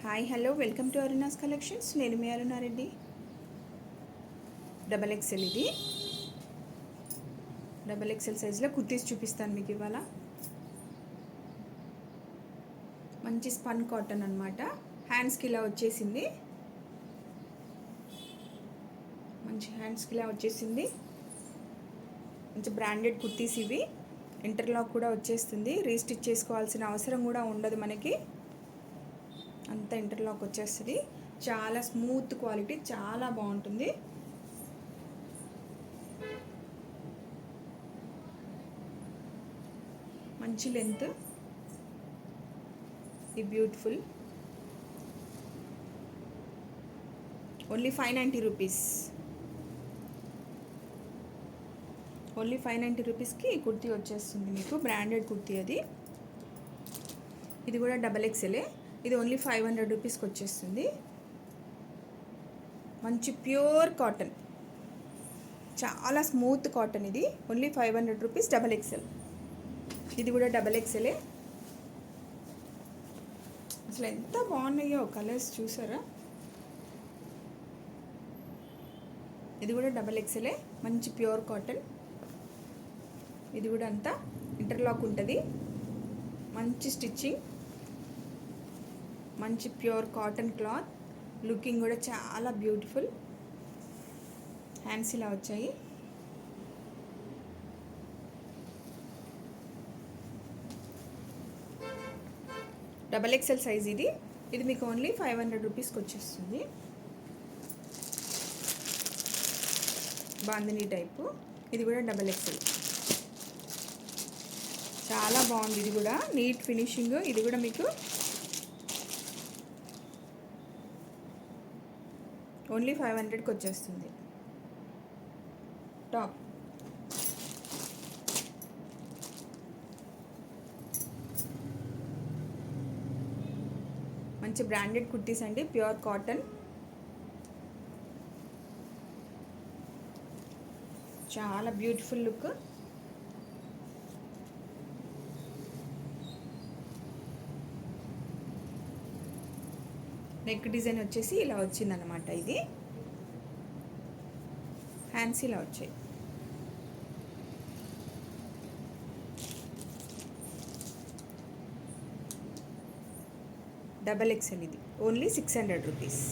Hi hello welcome to Aruna's collections. నేను మీ Aruna Reddy. Double XL ఇది double XL సైజులో కుర్తీస్ చూపిస్తాను మీకు ఇవాళ. మంచి స్పన్ కాటన్ అనమాట. హ్యాండ్స్కి ఇలా వచ్చేసింది, మంచి హ్యాండ్స్కి ఇలా వచ్చేసింది. మంచి బ్రాండెడ్ కుర్తీస్ ఇవి. ఇంటర్లాక్ కూడా వచ్చేస్తుంది, రీస్టిచ్ చేసుకోవాల్సిన అవసరం కూడా ఉండదు మనకి. అంతా ఇంటర్లాక్ వచ్చేస్తుంది. చాలా స్మూత్ క్వాలిటీ, చాలా బాగుంటుంది. మంచి లెంత్, ఈ బ్యూటిఫుల్. Only 590 rupees. ఓన్లీ 590 రూపీస్కి ఈ కుర్తీ వచ్చేస్తుంది మీకు. బ్రాండెడ్ కుర్తీ అది. ఇది కూడా డబల్ ఎక్సెలే. ఇది ఓన్లీ 500 రూపీస్కి వచ్చేస్తుంది. మంచి ప్యూర్ కాటన్, చాలా స్మూత్ కాటన్ ఇది. Only 500 rupees. Double XL. ఇది కూడా డబల్ ఎక్సెలే. అసలు ఎంత బాగున్నాయో కలర్స్ చూసారా. ఇది కూడా డబల్ ఎక్సెలే. మంచి ప్యూర్ కాటన్. ఇది కూడా అంతా ఇంటర్లాక్ ఉంటుంది. మంచి స్టిచ్చింగ్, మంచి ప్యూర్ కాటన్ క్లాత్. లుకింగ్ కూడా చాలా బ్యూటిఫుల్. హ్యాండ్స్ ఇలా వచ్చాయి. డబల్ ఎక్సెల్ సైజ్ ఇది. ఇది మీకు ఓన్లీ 500 రూపీస్కి వచ్చేస్తుంది. బాందిని టైపు. ఇది కూడా డబల్ ఎక్సెల్. చాలా బాగుంది. ఇది కూడా నీట్ ఫినిషింగ్. ఇది కూడా మీకు ఓన్లీ 500కి వచ్చేస్తుంది. టాప్. మంచి బ్రాండెడ్ కుర్తీస్ అండి, ప్యూర్ కాటన్. చాలా బ్యూటిఫుల్ లుక్. నెక్ డిజైన్ వచ్చేసి ఇలా వచ్చిందనమాట. ఇది హ్యాండ్స్ ఇలా వచ్చాయి. Double XL. ఇది ఓన్లీ 600 రూపీస్.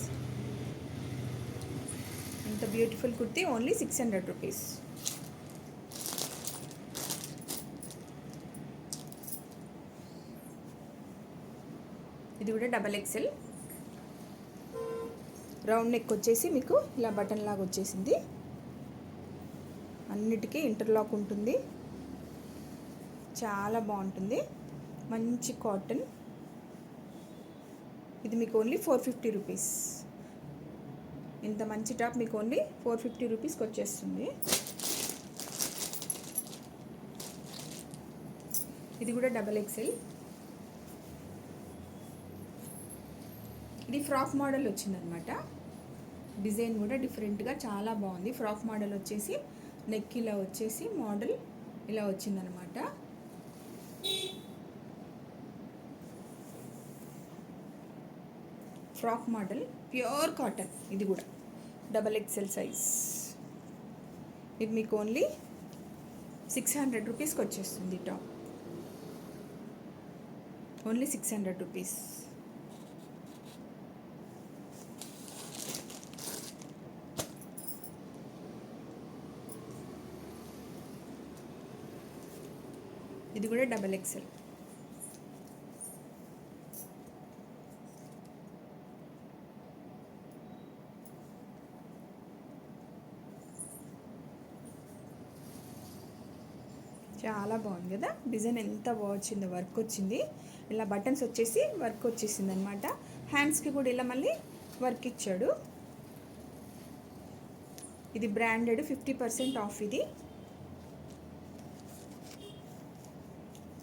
ఇంత బ్యూటిఫుల్ కుర్తీ ఓన్లీ 600 రూపీస్. ఇది కూడా డబల్ ఎక్సెల్. రౌండ్ నెక్ వచ్చేసి మీకు ఇలా బటన్ లాగా వచ్చేసింది. అన్నిటికీ ఇంటర్లాక్ ఉంటుంది. చాలా బాగుంటుంది. మంచి కాటన్. ఇది మీకు ఓన్లీ 450 రూపీస్. ఇంత మంచి టాప్ మీకు ఓన్లీ 450 రూపీస్కి వచ్చేస్తుంది. ఇది కూడా డబల్ ఎక్సెల్. ఇది ఫ్రాక్ మోడల్ వచ్చిందనమాట. డిజైన్ కూడా డిఫరెంట్గా చాలా బాగుంది. ఫ్రాక్ మోడల్ వచ్చేసి నెక్ ఇలా వచ్చేసి మోడల్ ఇలా వచ్చిందనమాట. Frock model, pure cotton. ఇది కూడా డబల్ ఎక్సెల్ సైజ్. ఇది మీకు ఓన్లీ 600 రూపీస్కి వచ్చేస్తుంది. Top only 600 rupees. ఇది కూడా డబల్ ఎక్సెల్. చాలా బాగుంది కదా. డిజైన్ ఎంత బాగా వచ్చిందో. వర్క్ వచ్చింది. ఇలా బటన్స్ వచ్చేసి వర్క్ వచ్చేసింది అనమాట. హ్యాండ్స్కి కూడా ఇలా మళ్ళీ వర్క్ ఇచ్చాడు. ఇది బ్రాండెడ్, 50% ఆఫ్. ఇది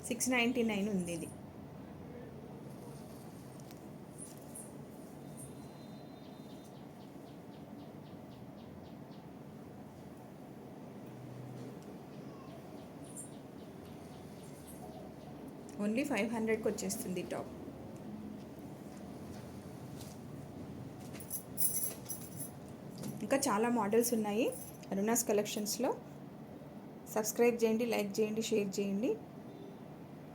699 ఉంది. ఇది ఓన్లీ 500కి వచ్చేస్తుంది టాప్. ఇంకా చాలా మోడల్స్ ఉన్నాయి అరుణాస్ కలెక్షన్స్లో. సబ్స్క్రైబ్ చేయండి, లైక్ చేయండి, షేర్ చేయండి.